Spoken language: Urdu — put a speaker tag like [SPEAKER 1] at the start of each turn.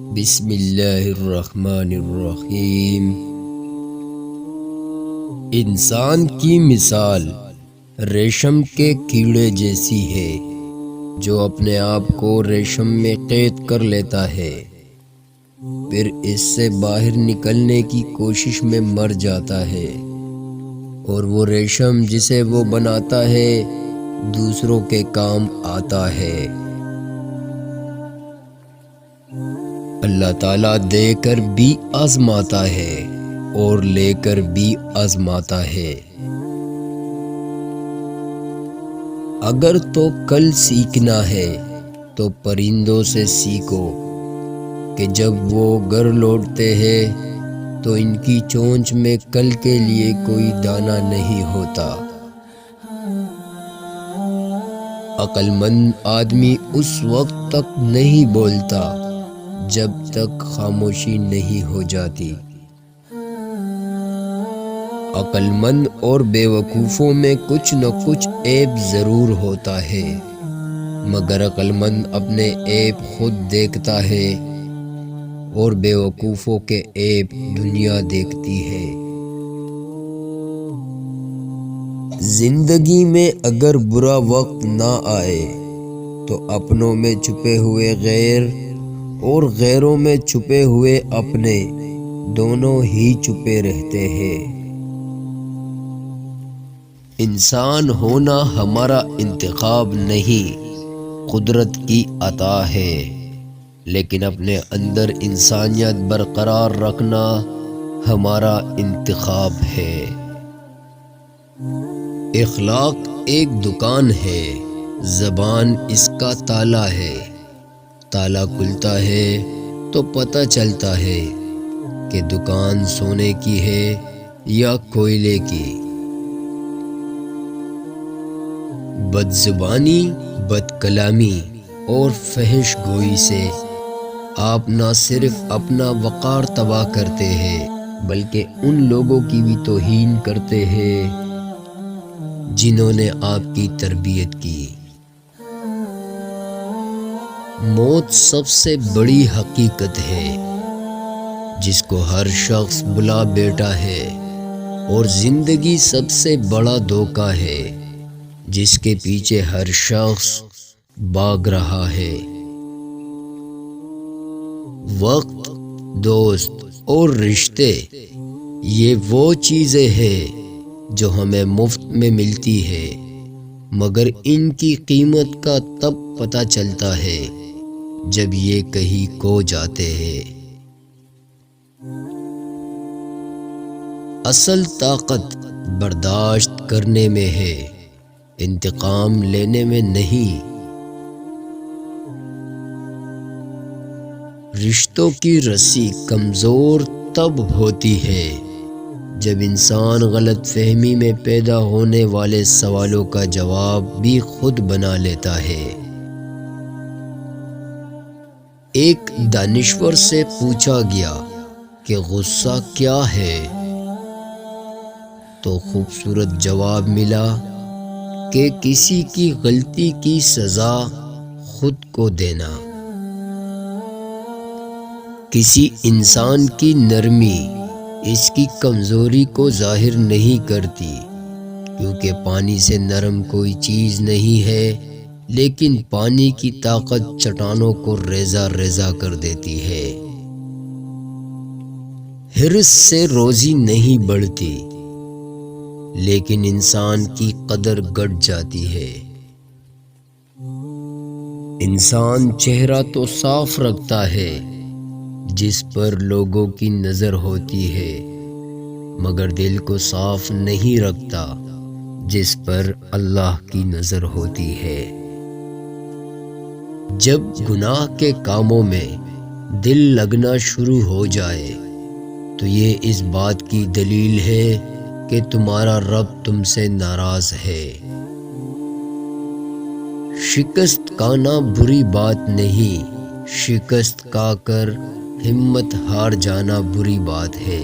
[SPEAKER 1] بسم اللہ الرحمن الرحیم۔ انسان کی مثال ریشم کے کیڑے جیسی ہے جو اپنے آپ کو ریشم میں قید کر لیتا ہے، پھر اس سے باہر نکلنے کی کوشش میں مر جاتا ہے، اور وہ ریشم جسے وہ بناتا ہے دوسروں کے کام آتا ہے۔ اللہ تعالیٰ دے کر بھی آزماتا ہے اور لے کر بھی آزماتا ہے۔ اگر تو کل سیکھنا ہے تو پرندوں سے سیکھو کہ جب وہ گھر لوٹتے ہیں تو ان کی چونچ میں کل کے لیے کوئی دانہ نہیں ہوتا۔ عقل مند آدمی اس وقت تک نہیں بولتا جب تک خاموشی نہیں ہو جاتی۔ عقل مند اور بے وقوفوں میں کچھ نہ کچھ عیب ضرور ہوتا ہے، مگر عقل مند اپنے عیب خود دیکھتا ہے اور بے وقوفوں کے عیب دنیا دیکھتی ہے۔ زندگی میں اگر برا وقت نہ آئے تو اپنوں میں چھپے ہوئے غیر اور غیروں میں چھپے ہوئے اپنے دونوں ہی چھپے رہتے ہیں۔ انسان ہونا ہمارا انتخاب نہیں، قدرت کی عطا ہے، لیکن اپنے اندر انسانیت برقرار رکھنا ہمارا انتخاب ہے۔ اخلاق ایک دکان ہے، زبان اس کا تالا ہے۔ تالا کھلتا ہے تو پتہ چلتا ہے کہ دکان سونے کی ہے یا کوئلے کی۔ بد زبانی، بد کلامی اور فحش گوئی سے آپ نہ صرف اپنا وقار تباہ کرتے ہیں بلکہ ان لوگوں کی بھی توہین کرتے ہیں جنہوں نے آپ کی تربیت کی۔ موت سب سے بڑی حقیقت ہے جس کو ہر شخص بلا بیٹھا ہے، اور زندگی سب سے بڑا دھوکہ ہے جس کے پیچھے ہر شخص بھاگ رہا ہے۔ وقت، دوست اور رشتے یہ وہ چیزیں ہیں جو ہمیں مفت میں ملتی ہے، مگر ان کی قیمت کا تب پتہ چلتا ہے جب یہ کہیں کھو جاتے ہیں۔ اصل طاقت برداشت کرنے میں ہے، انتقام لینے میں نہیں۔ رشتوں کی رسی کمزور تب ہوتی ہے جب انسان غلط فہمی میں پیدا ہونے والے سوالوں کا جواب بھی خود بنا لیتا ہے۔ ایک دانشور سے پوچھا گیا کہ غصہ کیا ہے، تو خوبصورت جواب ملا کہ کسی کی غلطی کی سزا خود کو دینا۔ کسی انسان کی نرمی اس کی کمزوری کو ظاہر نہیں کرتی، کیونکہ پانی سے نرم کوئی چیز نہیں ہے، لیکن پانی کی طاقت چٹانوں کو ریزہ ریزہ کر دیتی ہے۔ حرص سے روزی نہیں بڑھتی، لیکن انسان کی قدر گھٹ جاتی ہے۔ انسان چہرہ تو صاف رکھتا ہے جس پر لوگوں کی نظر ہوتی ہے، مگر دل کو صاف نہیں رکھتا جس پر اللہ کی نظر ہوتی ہے۔ جب گناہ کے کاموں میں دل لگنا شروع ہو جائے تو یہ اس بات کی دلیل ہے کہ تمہارا رب تم سے ناراض ہے۔ شکست کھانا بری بات نہیں، شکست کھا کر ہمت ہار جانا بری بات ہے۔